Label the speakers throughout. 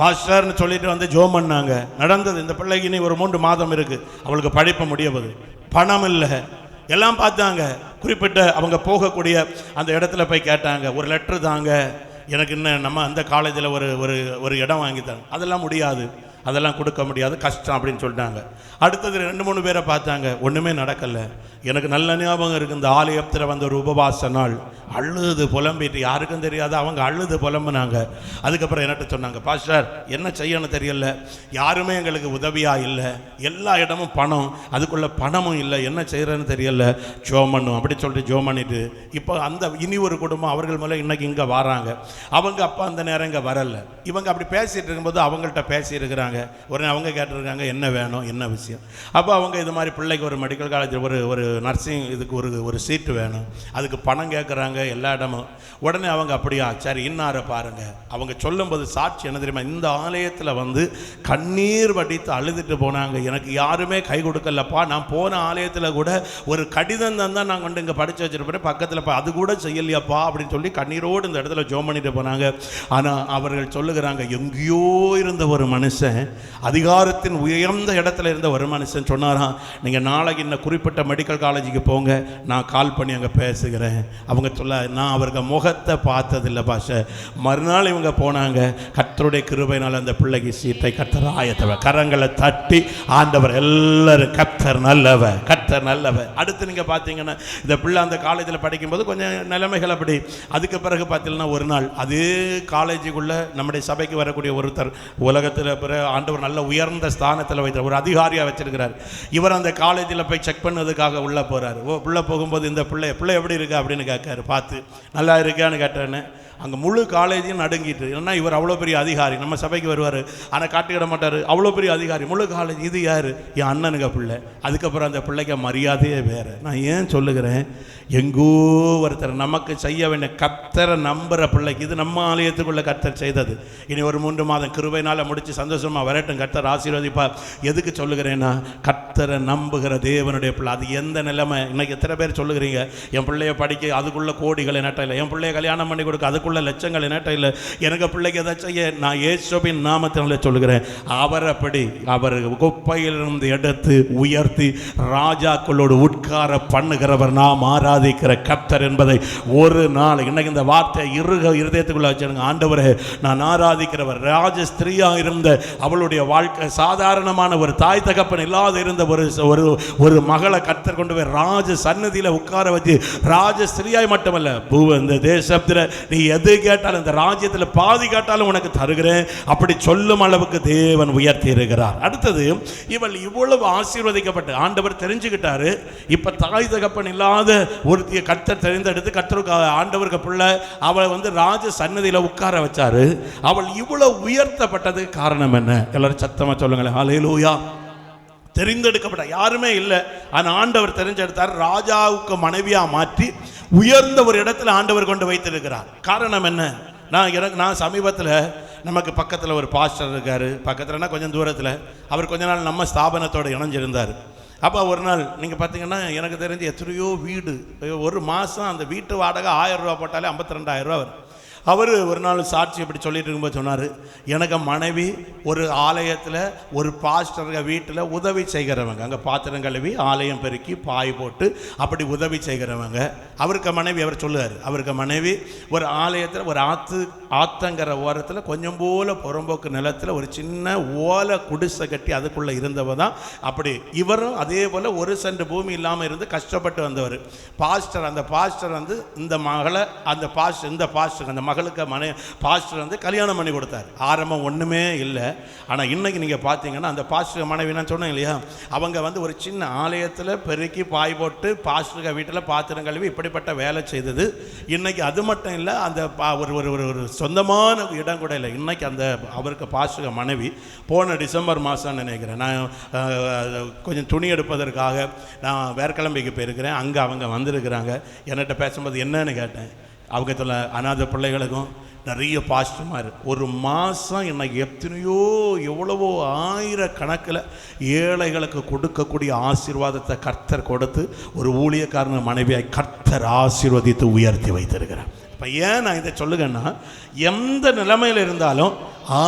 Speaker 1: பாஸ்டர்னு சொல்லிட்டு வந்து ஜோம் பண்ணாங்க. நடந்தது. இந்த பிள்ளைக்கு இனி ஒரு 3 மாதம் இருக்கு, அவளுக்கு படிப்பு முடியவது, பணம் இல்லை, எல்லாம் பார்த்தாங்க. குறிப்பிட்ட அவங்க போகக்கூடிய அந்த இடத்துல போய் கேட்டாங்க, ஒரு லெட்ரு தாங்க, எனக்கு இன்னும் நம்ம அந்த காலேஜில் ஒரு இடம் வாங்கித்தாங்க. அதெல்லாம் முடியாது, அதெல்லாம் கொடுக்க முடியாது, கஷ்டம் அப்படின்னு சொல்லிட்டாங்க. அடுத்தது 2-3 பேரை பார்த்தாங்க, ஒன்றுமே நடக்கலை. எனக்கு நல்ல ஞாபகம் இருக்குது, இந்த ஆலயத்தில் வந்த ஒரு உபவாச நாள், அழுது புலம்பிட்டு, யாருக்கும் தெரியாது, அவங்க அழுது புலம்புனாங்க. அதுக்கப்புறம் என்கிட்ட சொன்னாங்க, பாஸ்டர் என்ன செய்யணும் தெரியல, யாருமே எங்களுக்கு உதவியாக இல்லை, எல்லா இடமும் பணம், அதுக்குள்ளே பணமும் இல்லை, என்ன செய்கிறேன்னு தெரியல, ஜோம் பண்ணும் அப்படி சொல்லிட்டு ஜோம் பண்ணிட்டு, இப்போ அந்த இனி ஒரு குடும்பம் அவர்கள் மேலே இன்னைக்கு இங்கே வராங்க. அவங்க அப்பா அந்த நேரம் இங்கே வரலை. இவங்க அப்படி பேசிகிட்டு இருக்கும்போது அவங்கள்ட்ட பேசியிருக்கிறாங்க. உடனே அவங்க கேட்டிருக்காங்க, என்ன வேணும், என்ன விஷயம். அப்போ அவங்க இது மாதிரி பிள்ளைக்கு ஒரு மெடிக்கல் காலேஜில் ஒரு நர்சிங் இதுக்கு ஒரு சீட்டு வேணும், அதுக்கு பணம் கேட்குறாங்க எல்லா இடமும். உடனே அவங்க அப்படியா சரி இன்னாரை பாருங்க. அவங்க சொல்லும்போது சாட்சி என்ன தெரியுமா, இந்த ஆலயத்தில் வந்து கண்ணீர் வடித்து அழுதுட்டு போனாங்க, எனக்கு யாருமே கை கொடுக்கலப்பா, நான் போன ஆலயத்தில் கூட ஒரு கடிதம் தான் நான் கொண்டு இங்கே படித்து வச்சிருப்பேன், பக்கத்தில் அது கூட செய்யலையாப்பா அப்படின்னு சொல்லி கண்ணீரோடு இந்த இடத்துல ஜோம் பண்ணிட்டு போனாங்க. ஆனால் அவர்கள் சொல்லுகிறாங்க, எங்கேயோ இருந்த ஒரு மனுஷன், அதிகாரத்தின் உயர்ந்த இடத்துல இருந்த ஒரு மனுஷன் சொன்னாராம், நீங்கள் நாளைக்கு இந்த குறிப்பிட்ட மெடிக்கல் காலேஜுக்கு போங்க, நான் கால் பண்ணி அங்கே பேசுகிறேன். அவங்க சொல்ல, நான் அவர்கள் முகத்தை பார்த்ததில்லை பாஷ. மறுநாள் இவங்க போனாங்க. கர்த்தருடைய கிருபையினால் அந்த பிள்ளைக்கு சீட்டை கர்த்தர் ஆயத்தவர், கரங்களை தட்டி ஆண்டவர் எல்லாரும் கர்த்தர் நல்லவர், கர்த்தர் நல்லவர். அடுத்து நீங்கள் பார்த்தீங்கன்னா இந்த பிள்ளை அந்த காலேஜில் படிக்கும்போது கொஞ்சம் நிலைமைகள் அப்படி. அதுக்கு பிறகு பார்த்தீங்கன்னா ஒரு நாள் அதே காலேஜுக்குள்ளே நம்முடைய சபைக்கு வரக்கூடிய ஒருத்தர், உலகத்தில் பிற ஆண்டவர் நல்ல உயர்ந்த ஸ்தானத்தில் வைத்த ஒரு அதிகாரியாக வச்சிருக்கிறார். இவர் அந்த காலேஜில் போய் செக் பண்ணதுக்காக உள்ளே போகிறார். உள்ளே போகும்போது இந்த பிள்ளை எப்படி இருக்கா அப்படின்னு கேட்காரு. பார்த்து நல்லா இருக்கான்னு கேட்டேன்னு அங்கே முழு காலேஜையும் நடுங்கிட்டு. ஏன்னா இவர் அவ்வளோ பெரிய அதிகாரி, நம்ம சபைக்கு வருவார் ஆனால் காட்டிக்கிட மாட்டார், அவ்வளோ பெரிய அதிகாரி, முழு காலேஜ். இது யார்? என் அண்ணனுக்கு பிள்ளை. அதுக்கப்புறம் அந்த பிள்ளைக்கு மரியாதையே வேறு. நான் ஏன் சொல்லுகிறேன், எங்கோ ஒருத்தர் நமக்கு செய்ய வேண்டிய கர்த்தரை நம்புகிற பிள்ளைக்கு, இது நம்ம ஆலயத்துக்குள்ள கர்த்தர் செய்தது. இனி ஒரு 3 மாதம் கிருபையினால் முடித்து சந்தோஷமாக வரட்டும், கர்த்தர் ஆசீர்வதிப்பார். எதுக்கு சொல்லுகிறேன்னா, கர்த்தரை நம்புகிற தேவனுடைய பிள்ளை. அது எந்த நிலைமை, இன்னைக்கு எத்தனை பேர் சொல்லுகிறீங்க, என் பிள்ளைய படிக்க அதுக்குள்ள கோடிகள் நட்ட இல்லை, என் பிள்ளைய கல்யாணம் பண்ணி கொடுக்க அதுக்குள்ள லட்சங்கள் நட்ட இல்லை, எனக்கு பிள்ளைக்கு எதாச்சும் செய்ய, நான் இயேசுவின் நாமத்தினால சொல்லுகிறேன், அவர் அப்படி அவர் குப்பையிலிருந்து எடுத்து உயர்த்தி ராஜாக்களோடு உட்கார பண்ணுகிறவர், நாம் ஆராதிக்கிற கர்த்தர் என்பதை ஒரு நாள் இன்னைக்கு இந்த வார்த்தை இருதயத்துக்குள்ள வச்சிருங்க. ஆண்டவரே, நான் ஆராதிக்கிறவர். ராஜ ஸ்திரீயா இருந்த அவளுடைய வாழ்க்கை, சாதாரணமான ஒரு தாய் தகப்பன் இல்லாத இருந்த ஒரு மகளை கர்த்தர் கொண்டு போய் ராஜ சன்னதியில் உட்கார வச்சு, ராஜ ஸ்திரீயாய் மட்டுமல்ல, இந்த தேசத்தில் நீ எது கேட்டாலும், இந்த ராஜ்யத்தில் பாதி கேட்டாலும் உனக்கு தருகிறேன், அப்படி சொல்லும் அளவுக்கு தேவன் உயர்த்தி இருக்கிறார். அடுத்தது, இவள் இவ்வளவு ஆசீர்வதிக்கப்பட்டு ஆண்டவர் தெரிஞ்சுக்கிட்டாரு. இப்ப தாய் தகப்பன் இல்லாத ஒருத்திய கர்த்தர் தெரிந்தெடுத்து கர்த்தருக்கு ஆண்டவருக்கு பிள்ளை அவளை வந்து ராஜ சன்னதியில் உட்கார வச்சாரு. அவள் இவ்வளவு உயர்த்தப்பட்டதுக்கு காரணம் என்ன? எல்லாரும் சத்தமா சொல்லுங்களேன். ஹல்லேலூயா. தெரிந்தெடுக்கப்பட்ட யாருமே இல்லை, ஆனால் ஆண்டவர் தெரிஞ்செடுத்தார். ராஜாவுக்கு மனைவியா மாற்றி உயர்ந்த ஒரு இடத்துல ஆண்டவர் கொண்டு வைத்திருக்கிறார். காரணம் என்ன? நான் சமீபத்தில் நமக்கு பக்கத்தில் ஒரு பாஸ்டர் இருக்கார், பக்கத்துலனா கொஞ்சம் தூரத்தில். அவர் கொஞ்ச நாள் நம்ம ஸ்தாபனத்தோடு இணைஞ்சிருந்தார். அப்போ ஒரு நாள் நீங்கள் பார்த்தீங்கன்னா, எனக்கு தெரிஞ்சு எத்தனையோ வீடு, ஒரு மாதம் அந்த வீட்டு வாடகை 1000 ரூபா போட்டாலே 52,000 ரூபா வரும். அவர் ஒரு நாள் சாட்சி இப்படி சொல்லிட்டு இருக்கும்போது சொன்னார், எனக்கு மனைவி ஒரு ஆலயத்தில் ஒரு பாஸ்டர் வீட்டில் உதவி செய்கிறவங்க, அங்கே பாத்திரம் கழுவி ஆலயம் பெருக்கி பாய் போட்டு அப்படி உதவி செய்கிறவங்க. அவருக்கு மனைவி, அவர் சொல்லுவார், அவருக்கு மனைவி ஒரு ஆலயத்தில் ஒரு ஆத்தங்கிற ஓரத்தில் கொஞ்சம் போல புறம்போக்கு நிலத்தில் ஒரு சின்ன ஓலை குடிசை கட்டி அதுக்குள்ளே இருந்தவ தான். அப்படி இவரும் அதே போல் 1 சென்ட் பூமி இல்லாமல் இருந்து கஷ்டப்பட்டு வந்தவர். அந்த பாஸ்டர் வந்து இந்த மகளை அந்த மகளுக்கு பாஸ்டர் வந்து கல்யாணம் பண்ணி கொடுத்தார். ஆரம்பம் ஒன்றுமே இல்லை. ஆனால் இன்னைக்கு நீங்கள் பார்த்தீங்கன்னா, அந்த பாஸ்டர் மனைவி நான் சொன்னேன் இல்லையா, அவங்க வந்து ஒரு சின்ன ஆலயத்தில் பெருக்கி பாய் போட்டு பாஸ்டருக்கு வீட்டில் பாத்திரம் கழுவி இப்படிப்பட்ட வேலை செய்தது. இன்னைக்கு அது மட்டும் இல்லை, அந்த ஒரு சொந்தமான இடம் கூட இல்லை. இன்னைக்கு அந்த அவருக்கு பாஸ்டர் மனைவி போன டிசம்பர் மாதம் நினைக்கிறேன், நான் கொஞ்சம் துணி எடுப்பதற்காக நான் வேர்க்கிழமைக்கு போயிருக்கிறேன். அங்கே அவங்க வந்திருக்கிறாங்க. என்கிட்ட பேசும்போது என்னன்னு கேட்டேன். அவங்க சொல்ல, அநாத பிள்ளைகளுக்கும் நிறைய பாஸ்டர்மார் ஒரு மாதம் இன்னைக்கு எவ்வளவோ 1000 கணக்கில் ஏழைகளுக்கு கொடுக்கக்கூடிய ஆசீர்வாதத்தை கர்த்தர் கொடுத்து ஒரு ஊழியக்காரன மனைவியாய் கர்த்தர் ஆசீர்வதித்து உயர்த்தி வைத்திருக்கிறார். இப்போ ஏன் நான் இதை சொல்லுங்கன்னா, எந்த நிலைமையில் இருந்தாலும்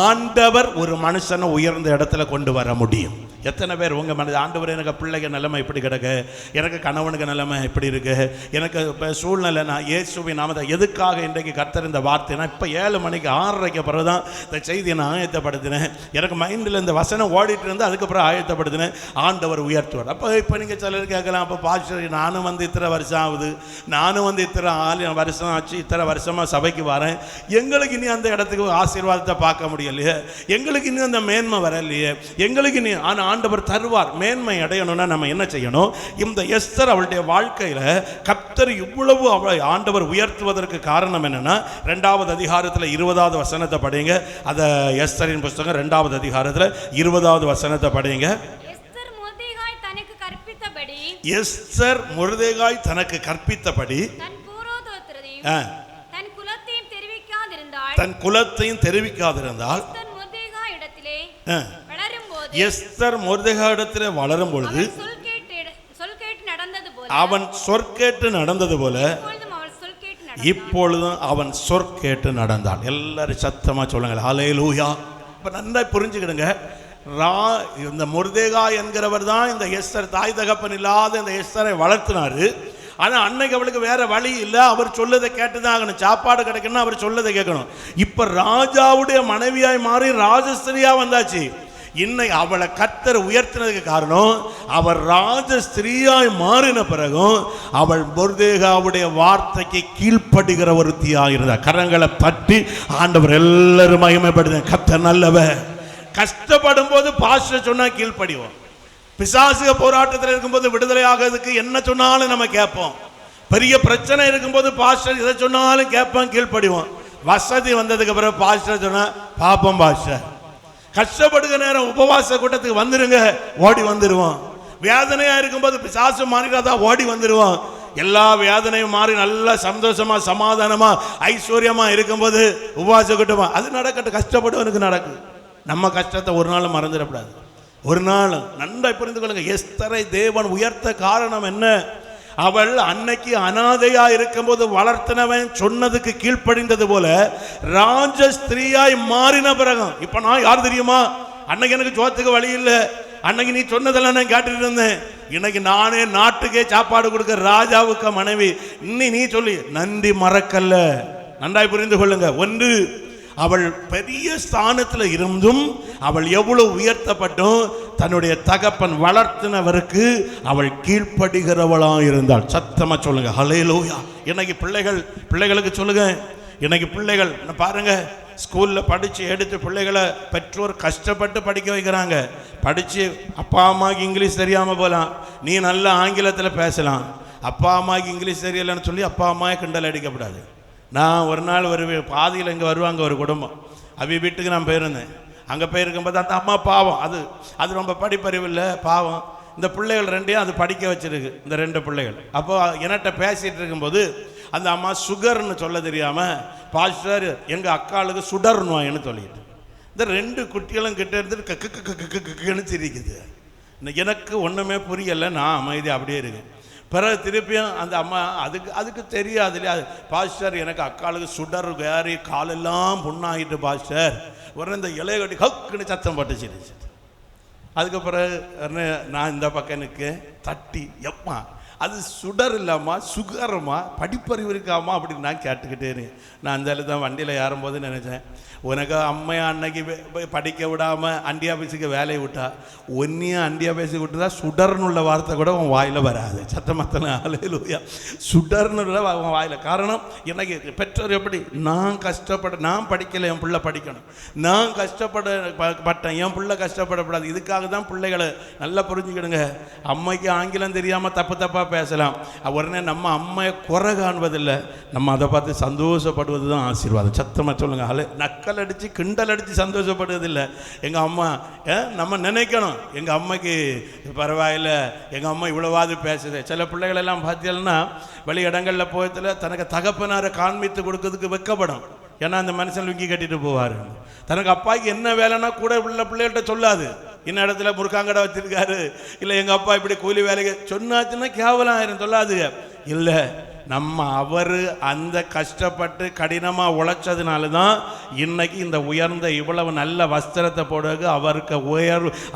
Speaker 1: ஆண்டவர் ஒரு மனுஷனை உயர்ந்த இடத்துல கொண்டு வர முடியும். எத்தனை பேர் உங்கள் மனது ஆண்டவர் எனக்கு பிள்ளைங்க நிலைமை இப்படி கிடக்கு, எனக்கு கணவனுக்கு நிலைமை இப்படி இருக்கு, எனக்கு இப்போ சூழ்நிலை, நான் இயேசுவின் நாமத்தை எதுக்காக இன்றைக்கு கர்த்தர் இந்த வார்த்தை, நான் இப்போ 7 மணிக்கு 6:30க்கு பிறகு தான் இந்த செய்தியை நான் ஆயத்தப்படுத்தினேன். எனக்கு மைண்டில் இந்த வசனம் ஓடிட்டு இருந்து அதுக்கப்புறம் ஆயத்தப்படுத்தினேன். ஆண்டவர் உயர்த்துவார். அப்போ இப்போ நீங்கள் சிலர் கேட்கலாம், அப்போ பாஸ்டர் நானும் வந்து இத்தனை வருஷம் ஆகுது, நானும் வந்து இத்தனை வருஷம் ஆச்சு, இத்தனை வருஷமாக சபைக்கு வரேன், எங்களுக்கு இனி அந்த இடத்துக்கு ஆசீர்வாதத்தை பார்க்க முடியலையே, எங்களுக்கு இன்னும் அந்த மேன்மை வரலையே, எங்களுக்கு இனி. ஆனால் ஆண்டவர் தருவார். மேன்மை அடையணும்னா நம்ம என்ன செய்யணும்? இந்த எஸ்தர் அவளுடைய வாழ்க்கையில கர்த்தர் இவ்வளவு அவளை ஆண்டவர் உயர்த்துவதற்கு காரணம் என்னன்னா, 2வது அதிகாரத்தில் 20வது வசனத்தை படிங்க. அத எஸ்தரின் புத்தகம் 2வது அதிகாரத்தில் 20வது வசனத்தை படிங்க.
Speaker 2: எஸ்தர் மொர்தெகாய் தனக்கு கற்பித்தபடி
Speaker 1: தன்
Speaker 2: பூர்வோத்தரத்தையும்
Speaker 1: தன் குலத்தையும் தெரிவிக்காதிருந்தால் எஸ்தர் மொர்தெகாயிடத்திலே வளரும் பொழுது அவன் சொற்கேட்டு நடந்தது போல இப்பொழுதும் அவன் சொற்கேட்டு நடந்தான். எல்லாரும் சத்தமா சொல்லுங்க ஹல்லேலூயா. இப்ப நல்லா புரிஞ்சுக்கிடுங்க, இந்த மொர்தெகாய் என்கிறவர் தான் இந்த எஸ்தர், தாய் தகப்பன் இல்லாத இந்த எஸ்தரை வளர்த்தினாரு. ஆனால் அன்னைக்கு அவளுக்கு வேற வழி இல்லை, அவர் சொல்லதை கேட்டுதான் ஆகணும். சாப்பாடு கிடைக்கணும்னா அவர் சொல்லதை கேட்கணும். இப்ப ராஜாவுடைய மனைவியாய் மாறி ராஜஸ்திரியா வந்தாச்சு. இன்னைக்கு அவளை கர்த்தர் உயர்த்தினதுக்கு காரணம், அவர் ராஜஸ்திரியாய் மாறின பிறகும் அவள் மொர்தெகாவுடைய வார்த்தைக்கு கீழ்ப்படுகிற ஒருத்தியாக இருந்தார். கரங்களை பற்றி ஆண்டவர் எல்லாரும் மகிமைப்படுத்த. கர்த்தர் நல்லவர். கஷ்டப்படும் போது பாஸ்டர் சொன்னா கீழ்ப்படிவோம். பிசாசுக போராட்டத்தில் இருக்கும்போது விடுதலை ஆகிறதுக்கு என்ன சொன்னாலும் நம்ம கேட்போம். பெரிய பிரச்சனை இருக்கும்போது பாஸ்டர் எதை சொன்னாலும் கேட்போம், கீழ்ப்படிவோம். வசதி வந்ததுக்கு பிறகு பாஸ்டர் சொன்னா பாப்போம். பாஸ்டர் கஷ்டப்படுகிற நேரம் உபவாச கூட்டத்துக்கு வந்துருங்க, ஓடி வந்துருவோம். வேதனையா இருக்கும்போது பிசாசு மாறிடாதா, ஓடி வந்துருவோம். எல்லா வேதனையும் மாறி நல்லா சந்தோஷமா சமாதானமா ஐஸ்வர்யமா இருக்கும்போது உபவாச கூட்டமா அது நடக்கட்டும். கஷ்டப்படுவனுக்கு நடக்கு. நம்ம கஷ்டத்தை ஒரு நாள் மறந்துடக்கூடாது. ஒரு நாள் நன்றாய் புரிந்து கொள்ளுங்க. எஸ்தரை தேவன் உயர்த்த காரணம் என்ன? அவள் அன்னைக்கு அனாதையா இருக்கும்போது வளர்த்தனவன் சொன்னதுக்கு கீழ்ப்படிந்தது போல ராஜஸ்திரியாய் மாறின பிறகு, இப்ப நான் யார் தெரியுமா? அன்னைக்கு எனக்கு சோத்துக்கு வழி இல்லை, அன்னைக்கு நீ சொன்னதெல்லாம் நான் கேட்டுட்டு இருந்தேன், இன்னைக்கு நானே நாட்டுக்கே சாப்பாடு கொடுக்க ராஜாவுக்கு மனைவி. இன்னி நீ சொல்லி நன்றி மறக்கல்ல. நன்றாய் புரிந்து கொள்ளுங்க. ஒன்று, அவள் பெரிய ஸ்தானத்தில் இருந்தும் அவள் எவ்வளவு உயர்த்தப்பட்டும் தன்னுடைய தகப்பன் வளர்த்தினவருக்கு அவள் கீழ்ப்படுகிறவளாக இருந்தாள். சத்தமா சொல்லுங்க ஹல்லேலூயா. இன்னைக்கு பிள்ளைகளுக்கு சொல்லுங்க. இன்னைக்கு பிள்ளைகள் பாருங்க, ஸ்கூல்ல படிச்சு எடுத்து பிள்ளைகளை பெற்றோர் கஷ்டப்பட்டு படிக்க வைக்கிறாங்க. படிச்சு அப்பா அம்மாவுக்கு இங்கிலீஷ் தெரியாம போலாம், நீ நல்ல ஆங்கிலத்தில் பேசலாம். அப்பா அம்மாவுக்கு இங்கிலீஷ் தெரியலன்னு சொல்லி அப்பா அம்மாவை கிண்டல் அடிக்கப்படாது. நான் ஒரு நாள் பாதியில் இங்கே வருவாங்க ஒரு குடும்பம், அவி வீட்டுக்கு நான் போயிருந்தேன். அங்கே போயிருக்கும்போது அந்த அம்மா பாவம், அது ரொம்ப படிப்பறிவு இல்லை, பாவம். இந்த பிள்ளைகள் ரெண்டையும் அது படிக்க வச்சிருக்கு, இந்த 2 பிள்ளைகள். அப்போ என்கிட்ட பேசிகிட்டு இருக்கும்போது அந்த அம்மா சுகர்னு சொல்ல தெரியாமல், பாஸ்டர் எங்கள் அக்காளுக்கு சுடர் நோயின்னு சொல்லிட்டு இந்த 2 குட்டிகளும் கிட்ட இருந்துட்டு கக்குன்னு சிரிக்குது. எனக்கு ஒன்றுமே புரியலை, நான் அமைதி அப்படியே இருக்கேன். பிறகு திருப்பியும் அந்த அம்மா அதுக்கு தெரியாது இல்லையா, பாஸ்டர் எனக்கு அக்காளுக்கு சுடர் வேறி காலெல்லாம் புண்ணாகிட்டு பாஸ்டர், உடனே இந்த இலைய கட்டி ஹக்குன்னு சத்தம் போட்டு சிரிச்சு. அதுக்கு பிறகு நான் இந்த பக்கம் எனக்கு தட்டி, எப்பா அது சுடர் இல்லாமா சுகரமா படிப்பறிவு இருக்காமா அப்படின்னு நான் கேட்டுக்கிட்டே இருக்கேன். நான் அந்த தான் வண்டியில் ஏறும்போது நினைச்சேன், உனக்கு அம்மையா அன்னைக்கு படிக்க விடாமல் அண்டி ஆஃபீஸுக்கு வேலையை விட்டா, ஒன்றையும் அண்டி ஆஃபீஸுக்கு விட்டுதா சுடர்னு உள்ள வார்த்தை கூட உன் வாயில் வராது. சத்தமத்தனை ஹல்லேலூயா. சுடர்னு உள்ள உன் வாயில். காரணம், எனக்கு பெற்றோர் எப்படி, நான் நான் படிக்கலை, என் பிள்ளை படிக்கணும், நான் கஷ்டப்பட்டேன், என் பிள்ளை கஷ்டப்படக்கூடாது. இதுக்காக தான் பிள்ளைகளை நல்லா புரிஞ்சுக்கிடுங்க. அம்மைக்கு ஆங்கிலம் தெரியாமல் தப்பாக பேசலாம், உடனே நம்ம அம்மையை குறை காண்பதில்லை, நம்ம அதை பார்த்து சந்தோஷப்படுவது தான் ஆசீர்வாதம். சத்தமாக சொல்லுங்க. நக்கல் அடித்து கிண்டல் அடித்து சந்தோஷப்படுவதில்லை. எங்கள் அம்மா நம்ம நினைக்கணும், எங்கள் அம்மைக்கு பரவாயில்லை, எங்கள் அம்மா இவ்வளவாது பேசுது. சில பிள்ளைகள் எல்லாம் பார்த்தீங்கன்னா வெளி இடங்களில் போயத்தில் தனக்கு தகப்பனாரை காண்பித்து கொடுக்கறதுக்கு வெக்கப்படும். ஏன்னா அந்த மனுஷன் லுங்கி கட்டிட்டு போவார். தனக்கு அப்பாவுக்கு என்ன வேலைன்னா கூட உள்ள பிள்ளைகள்கிட்ட சொல்லாது, இன்ன இடத்துல முருக்காங்கடை வச்சிருக்காரு, இல்லை எங்கள் அப்பா இப்படி கூலி வேலைக்கு சொன்னாச்சுன்னா கேவலம் ஆயிரும், சொல்லாது. இல்லை அவர் அந்த கஷ்டப்பட்டு கடினமாக உழைச்சதுனால தான் இன்னைக்கு இந்த உயர்ந்த இவ்வளவு நல்ல வஸ்திரத்தை போடுறது.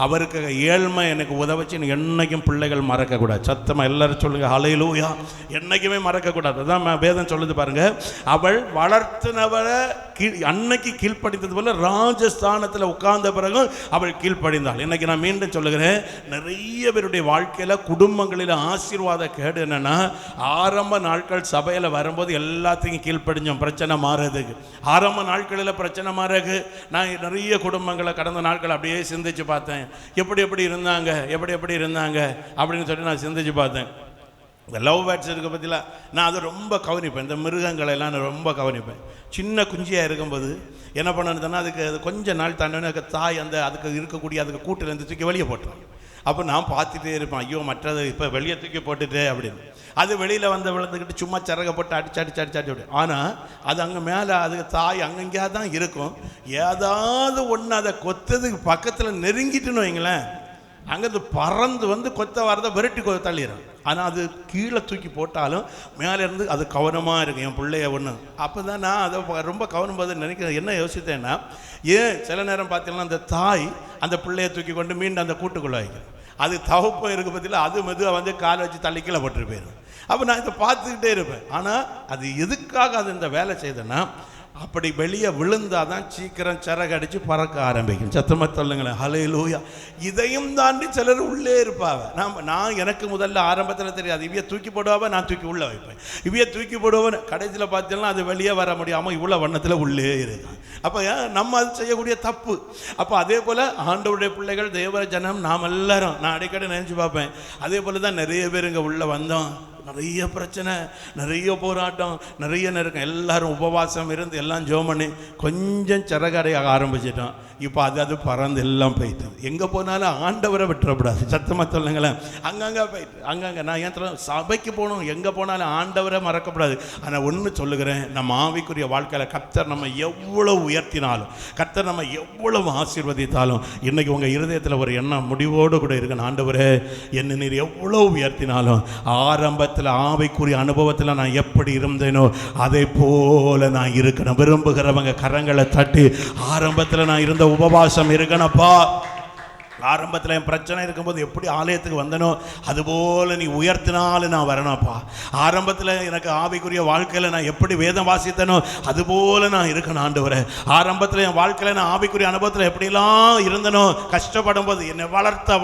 Speaker 1: அவருக்கு ஏழ்மை எனக்கு உதவச்சின்னு என்னைக்கும் பிள்ளைகள் மறக்கக்கூடாது. சத்தமாக எல்லாரும் சொல்லுங்க ஹல்லேலூயா. என்னைக்குமே மறக்கக்கூடாது. அதான் வேதம் சொல்லுது பாருங்க, அவள் வளர்த்தினவரை அன்னைக்கு கீழ்ப்படித்தது போல ராஜஸ்தானத்தில் உட்கார்ந்த பிறகு அவள் கீழ்ப்படிந்தாள். இன்னைக்கு நான் மீண்டும் சொல்லுகிறேன், நிறைய பேருடைய வாழ்க்கையில் குடும்பங்களில் ஆசீர்வாத கேடு என்னன்னா, ஆரம்ப நாட்கள் சபையில் வரும்போது எல்லாத்தையும் கீழ்ப்படிஞ்சோம் பிரச்சனை மாறுறதுக்கு. ஆரம்ப நாட்களில் பிரச்சனை மாறுறதுக்கு நான் நிறைய குடும்பங்களை கடந்த நாட்கள் அப்படியே சிந்திச்சு பார்த்தேன். எப்படி இருந்தாங்க அப்படின்னு சொல்லி நான் சிந்திச்சு பார்த்தேன். இந்த லவ் பேர்ட்ஸ் இருக்க பற்றிலாம் நான் அதை ரொம்ப கவனிப்பேன். இந்த மிருகங்களெல்லாம் நான் ரொம்ப கவனிப்பேன். சின்ன குஞ்சியாக இருக்கும்போது என்ன பண்ணுறதுன்னா, அது கொஞ்ச நாள் தாண்டோன்னே தாய் அதுக்கு இருக்கக்கூடிய அதுக்கு கூட்டிலேருந்து தூக்கி வெளியே போட்டுரும். அப்போ நான் பார்த்துட்டே இருப்பேன், ஐயோ மற்றது இப்போ வெளியே தூக்கி போட்டுட்டே அப்படின்னு. அது வெளியில் விழுந்துக்கிட்டு சும்மா சிறக போட்டு அடிச்சு அப்படி. ஆனால் அது அங்கே மேலே அதுக்கு தாய் அங்கங்கேயா தான் இருக்கும். ஏதாவது ஒன்று அதை கொத்ததுக்கு பக்கத்தில் நெருங்கிட்டுன்னு வைங்களேன், அங்கேருந்து பறந்து கொத்த வரதை விரட்டி தள்ளிடும். ஆனால் அது கீழே தூக்கி போட்டாலும் மேலே இருந்து அது கவனமாக இருக்கும். என் பிள்ளைய ஒன்று அப்போ தான் நான் அதை ரொம்ப கவனம் போது நினைக்கிறேன். என்ன யோசித்தேன்னா, சில நேரம் பார்த்தீங்கன்னா அந்த தாய் அந்த பிள்ளையை தூக்கி கொண்டு மீண்டும் அந்த கூட்டுக்குள்ளே வைக்கும். அது தவப்பம் இருக்க பற்றியில் அது மெதுவாக காலை வச்சு தள்ளி கீழே போட்டு போயிடும். அப்போ நான் இதை பார்த்துக்கிட்டே இருப்பேன். ஆனால் அது எதுக்காக அது இந்த வேலை செய்தேன்னா, அப்படி வெளியே விழுந்தாதான் சீக்கிரம் சிறகடிச்சு பறக்க ஆரம்பிக்கும். சத்தமாக சொல்லுங்களேன் ஹல்லேலூயா. இதையும் தாண்டி சிலர் உள்ளே இருப்பாங்க. நான் எனக்கு முதல்ல ஆரம்பத்தில் தெரியாது, இவைய தூக்கி போடுவாங்க, நான் தூக்கி உள்ளே வைப்பேன். இவைய தூக்கி போடுவோன்னு கடைசியில் பார்த்தீங்கன்னா அது வெளியே வர முடியாமல் இவ்வளோ வண்ணத்தில் உள்ளே இருக்கும். அப்போ நம்ம அது செய்யக்கூடிய தப்பு. அப்போ அதே போல் ஆண்டவருடைய பிள்ளைகள் தேவ ஜனம் நாம் எல்லாரும், நான் அடிக்கடி நினச்சி பார்ப்பேன், அதே போல் தான் நிறைய பேர் இங்கே உள்ளே வந்தோம். நிறைய பிரச்சனை, நிறைய போராட்டம், நிறைய நெருக்கம். எல்லாரும் உபவாசம் இருந்து எல்லாம் ஜெபம் பண்ணி கொஞ்சம் சிறகடைய ஆரம்பிச்சிட்டோம். இப்போ அது பறந்து எல்லாம் போயிட்டு எங்கே போனாலும் ஆண்டவரை விட்டுறக்கூடாது. சத்தமாக சொல்லுங்களேன். அங்கங்கே போயிட்டு அங்கங்கே நான் ஏன் சபைக்கு போகணும், எங்கே போனாலும் ஆண்டவரை மறக்கக்கூடாது. ஆனால் ஒன்று சொல்லுகிறேன், நம்ம ஆவிக்குரிய வாழ்க்கையில் கர்த்தர் நம்ம எவ்வளவு உயர்த்தினாலும், கர்த்தர் நம்ம எவ்வளவு ஆசீர்வதித்தாலும், இன்றைக்கி உங்கள் இருதயத்தில் ஒரு எண்ணம் முடிவோடு கூட இருக்கணும், ஆண்டவரே என்ன நீர் எவ்வளோ உயர்த்தினாலும் ஆரம்பத்தில் ஆவிக்குரிய அனுபவத்தில் நான் எப்படி இருந்தேனோ அதை போல நான் இருக்கணும். விரும்புகிறவங்க கரங்களை தட்டி ஆரம்பத்தில் நான் இருந்த உபவாசம் இருக்கணும்ப்பா. ஆரம்பத்தில் என் பிரச்சனை இருக்கும்போது எப்படி ஆலயத்துக்கு வந்தனோ அதுபோல் நீ உயர்த்தினாலும் நான் வரணும்ப்பா. ஆரம்பத்தில் எனக்கு ஆவிக்குரிய வாழ்க்கையில் நான் எப்படி வேதம் வாசித்தனோ அதுபோல் நான் இருக்கணும் ஆண்டவரே. ஆரம்பத்தில் என் வாழ்க்கையில் நான் ஆவிக்குரிய அனுபவத்தில் எப்படிலாம் இருந்தனோ, கஷ்டப்படும் போது என்னை வளர்த்த